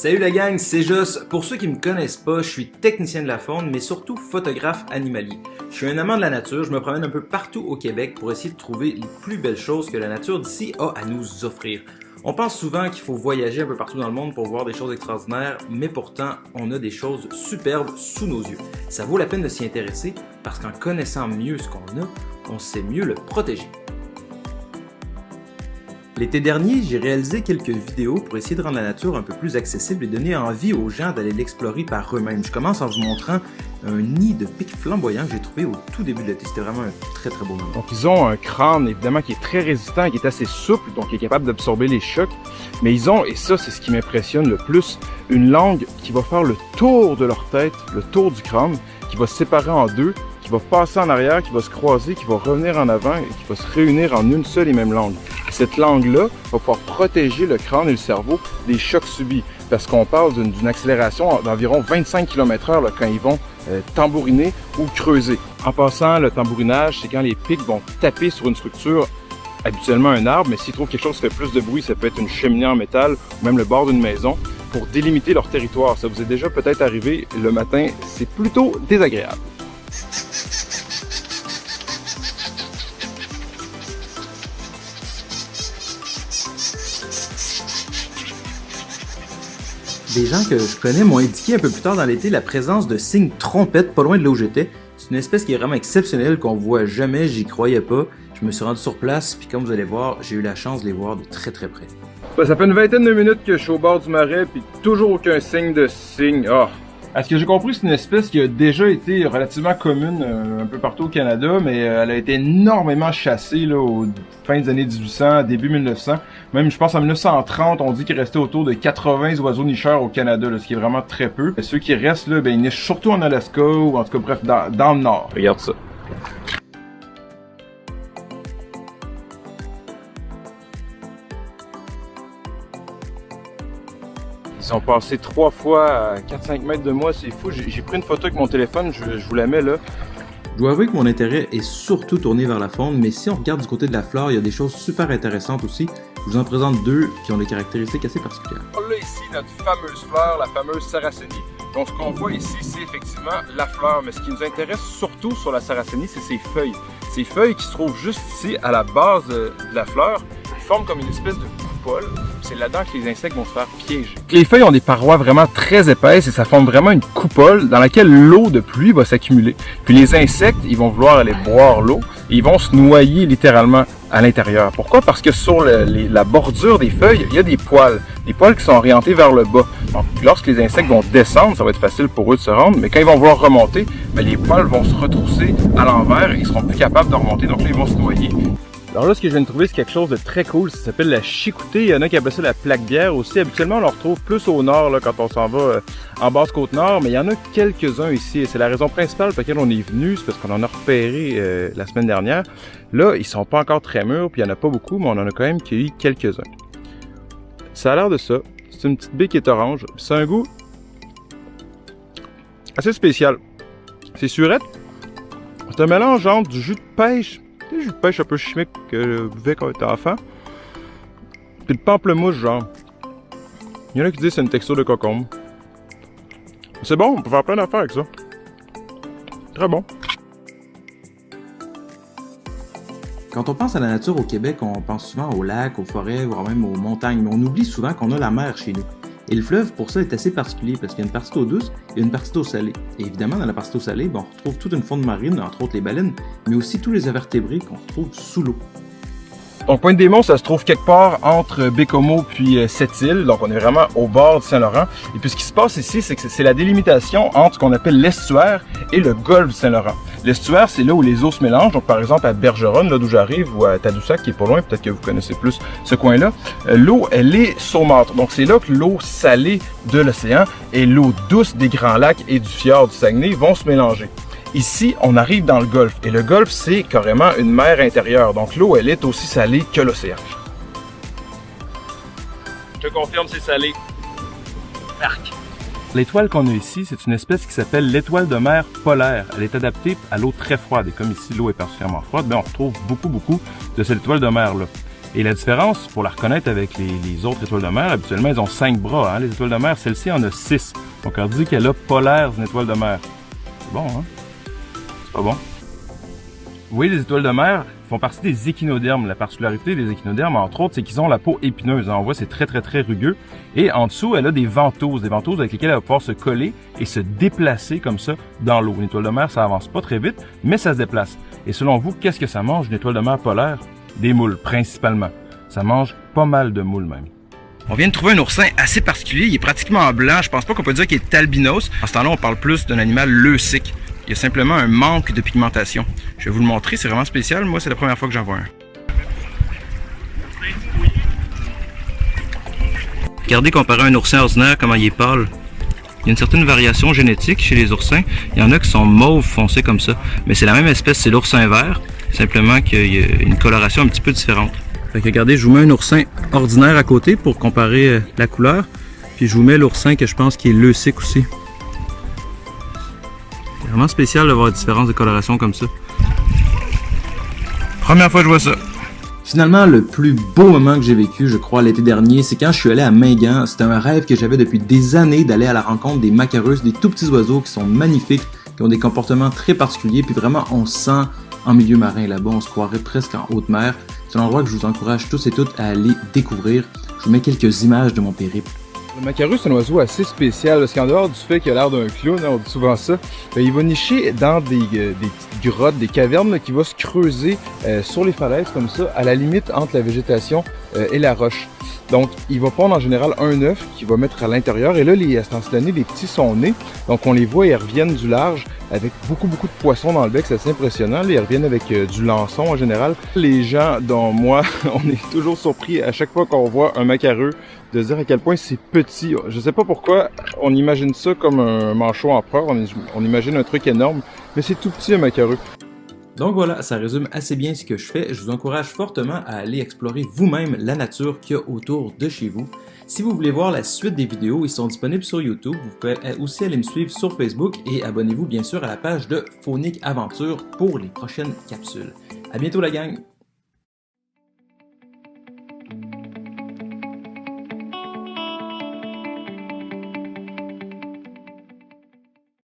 Salut la gang, c'est Joss. Pour ceux qui me connaissent pas, je suis technicien de la faune, mais surtout photographe animalier. Je suis un amant de la nature, je me promène un peu partout au Québec pour essayer de trouver les plus belles choses que la nature d'ici a à nous offrir. On pense souvent qu'il faut voyager un peu partout dans le monde pour voir des choses extraordinaires, mais pourtant, on a des choses superbes sous nos yeux. Ça vaut la peine de s'y intéresser parce qu'en connaissant mieux ce qu'on a, on sait mieux le protéger. L'été dernier, j'ai réalisé quelques vidéos pour essayer de rendre la nature un peu plus accessible et donner envie aux gens d'aller l'explorer par eux-mêmes. Je commence en vous montrant un nid de pics flamboyants que j'ai trouvé au tout début de l'été. C'était vraiment un très beau moment. Donc ils ont un crâne évidemment qui est très résistant, qui est assez souple, donc qui est capable d'absorber les chocs. Mais ils ont, et ça c'est ce qui m'impressionne le plus, une langue qui va faire le tour de leur tête, le tour du crâne, qui va se séparer en deux, qui va passer en arrière, qui va se croiser, qui va revenir en avant et qui va se réunir en une seule et même langue. Cette langue-là va pouvoir protéger le crâne et le cerveau des chocs subis, parce qu'on parle d'une accélération d'environ 25 km/h quand ils vont tambouriner ou creuser. En passant, le tambourinage, c'est quand les pics vont taper sur une structure, habituellement un arbre, mais s'ils trouvent quelque chose qui fait plus de bruit, ça peut être une cheminée en métal ou même le bord d'une maison, pour délimiter leur territoire. Ça vous est déjà peut-être arrivé le matin, c'est plutôt désagréable. Des gens que je connais m'ont indiqué un peu plus tard dans l'été la présence de cygnes trompettes pas loin de là où j'étais. C'est une espèce qui est vraiment exceptionnelle, qu'on voit jamais, j'y croyais pas. Je me suis rendu sur place, puis comme vous allez voir, j'ai eu la chance de les voir de très près. Ben, ça fait une vingtaine de minutes que je suis au bord du marais, puis toujours aucun signe de cygne. Oh. À ce que j'ai compris, c'est une espèce qui a déjà été relativement commune un peu partout au Canada, mais elle a été énormément chassée là, aux fins des années 1800, début 1900. Même, je pense, en 1930, on dit qu'il restait autour de 80 oiseaux nicheurs au Canada, là, ce qui est vraiment très peu. Et ceux qui restent, là, ben, ils nichent surtout en Alaska, ou en tout cas, bref, dans le nord. Regarde ça. Ils sont passés 3 fois à 4-5 mètres de moi, c'est fou. J'ai pris une photo avec mon téléphone, je vous la mets là. Je dois avouer que mon intérêt est surtout tourné vers la faune, mais si on regarde du côté de la flore, il y a des choses super intéressantes aussi. Je vous en présente deux qui ont des caractéristiques assez particulières. On a ici notre fameuse fleur, la fameuse sarracénie. Donc ce qu'on voit ici, c'est effectivement la fleur, mais ce qui nous intéresse surtout sur la sarracénie, c'est ses feuilles. Ces feuilles qui se trouvent juste ici, à la base de la fleur, forment comme une espèce de coupole. C'est là-dedans que les insectes vont se faire piéger. Les feuilles ont des parois vraiment très épaisses et ça forme vraiment une coupole dans laquelle l'eau de pluie va s'accumuler. Puis les insectes, ils vont vouloir aller boire l'eau et ils vont se noyer littéralement à l'intérieur. Pourquoi? Parce que sur la bordure des feuilles, il y a des poils qui sont orientés vers le bas. Donc lorsque les insectes vont descendre, ça va être facile pour eux de se rendre, mais quand ils vont vouloir remonter, ben, les poils vont se retrousser à l'envers et ils seront plus capables de remonter, donc là ils vont se noyer. Alors là, ce que je viens de trouver, c'est quelque chose de très cool. Ça s'appelle la chicoutée. Il y en a qui appellent ça la plaque-bière aussi. Habituellement, on le retrouve plus au nord là, quand on s'en va en Basse-Côte-Nord. Mais il y en a quelques-uns ici. Et c'est la raison principale pour laquelle on est venu. C'est parce qu'on en a repéré la semaine dernière. Là, ils sont pas encore très mûrs. Puis il n'y en a pas beaucoup, mais on en a quand même cueilli quelques-uns. Ça a l'air de ça. C'est une petite baie qui est orange. C'est un goût assez spécial. C'est surette. C'est un mélange entre du jus de pêche. Le jus de pêche un peu chimique que je buvais quand j'étais enfant. Puis le pamplemousse, genre. Il y en a qui disent que c'est une texture de concombre. C'est bon, on peut faire plein d'affaires avec ça. Très bon. Quand on pense à la nature au Québec, on pense souvent aux lacs, aux forêts, voire même aux montagnes, mais on oublie souvent qu'on a la mer chez nous. Et le fleuve, pour ça, est assez particulier parce qu'il y a une partie d'eau douce et une partie d'eau salée. Et évidemment, dans la partie d'eau salée, on retrouve toute une faune marine, entre autres les baleines, mais aussi tous les invertébrés qu'on retrouve sous l'eau. Donc Pointe-des-Monts, ça se trouve quelque part entre Bécomo puis Sept-Îles. Donc on est vraiment au bord du Saint-Laurent. Et puis ce qui se passe ici, c'est que c'est la délimitation entre ce qu'on appelle l'estuaire et le golfe du Saint-Laurent. L'estuaire, c'est là où les eaux se mélangent. Donc par exemple à Bergeronne, là d'où j'arrive, ou à Tadoussac, qui est pas loin, peut-être que vous connaissez plus ce coin-là. L'eau, elle est saumâtre. Donc c'est là que l'eau salée de l'océan et l'eau douce des grands lacs et du fjord du Saguenay vont se mélanger. Ici, on arrive dans le golfe. Et le golfe, c'est carrément une mer intérieure. Donc l'eau, elle est aussi salée que l'océan. Je te confirme, c'est salé. Arc. L'étoile qu'on a ici, c'est une espèce qui s'appelle l'étoile de mer polaire. Elle est adaptée à l'eau très froide. Et comme ici, l'eau est particulièrement froide, on retrouve beaucoup de cette étoile de mer-là. Et la différence, pour la reconnaître avec les autres étoiles de mer, habituellement, elles ont 5 bras. Hein? Les étoiles de mer, celle-ci en a 6. Donc, on dit qu'elle a polaire d'une étoile de mer. C'est bon, hein? C'est pas bon? Vous voyez, les étoiles de mer font partie des échinodermes. La particularité des échinodermes, entre autres, c'est qu'ils ont la peau épineuse. On voit, c'est très rugueux. Et en dessous, elle a des ventouses avec lesquelles elle va pouvoir se coller et se déplacer comme ça dans l'eau. Une étoile de mer, ça avance pas très vite, mais ça se déplace. Et selon vous, qu'est-ce que ça mange, une étoile de mer polaire? Des moules, principalement. Ça mange pas mal de moules, même. On vient de trouver un oursin assez particulier. Il est pratiquement blanc. Je pense pas qu'on peut dire qu'il est albinos. En ce temps-là, on parle plus d'un animal leucique. Il y a simplement un manque de pigmentation. Je vais vous le montrer, c'est vraiment spécial. Moi, c'est la première fois que j'en vois un. Regardez comparé à un oursin ordinaire, comment il est pâle. Il y a une certaine variation génétique chez les oursins. Il y en a qui sont mauves foncés comme ça. Mais c'est la même espèce, c'est l'oursin vert. Simplement qu'il y a une coloration un petit peu différente. Fait que regardez, je vous mets un oursin ordinaire à côté pour comparer la couleur. Puis je vous mets l'oursin que je pense qui est leucique aussi. C'est vraiment spécial d'avoir une différence de coloration comme ça. Première fois que je vois ça. Finalement, le plus beau moment que j'ai vécu, je crois, l'été dernier, c'est quand je suis allé à Mingan. C'était un rêve que j'avais depuis des années d'aller à la rencontre des macarus, des tout petits oiseaux qui sont magnifiques, qui ont des comportements très particuliers, puis vraiment, on se sent en milieu marin là-bas, on se croirait presque en haute mer. C'est un endroit que je vous encourage tous et toutes à aller découvrir. Je vous mets quelques images de mon périple. Le macarus, c'est un oiseau assez spécial parce qu'en dehors du fait qu'il a l'air d'un clown, on dit souvent ça, il va nicher dans des petites grottes, des cavernes là, qui vont se creuser sur les falaises comme ça, à la limite entre la végétation et la roche. Donc, il va pondre en général un œuf qu'il va mettre à l'intérieur. Et là, à ce temps-ci, les petits sont nés. Donc, on les voit, ils reviennent du large avec beaucoup de poissons dans le bec. C'est assez impressionnant. Là, ils reviennent avec du lançon en général. Les gens, dont moi, on est toujours surpris à chaque fois qu'on voit un macareux de se dire à quel point c'est petit. Je sais pas pourquoi on imagine ça comme un manchot empereur. On imagine un truc énorme. Mais c'est tout petit, un macareux. Donc voilà, ça résume assez bien ce que je fais. Je vous encourage fortement à aller explorer vous-même la nature qu'il y a autour de chez vous. Si vous voulez voir la suite des vidéos, ils sont disponibles sur YouTube. Vous pouvez aussi aller me suivre sur Facebook et abonnez-vous bien sûr à la page de Faunique Aventure pour les prochaines capsules. À bientôt la gang!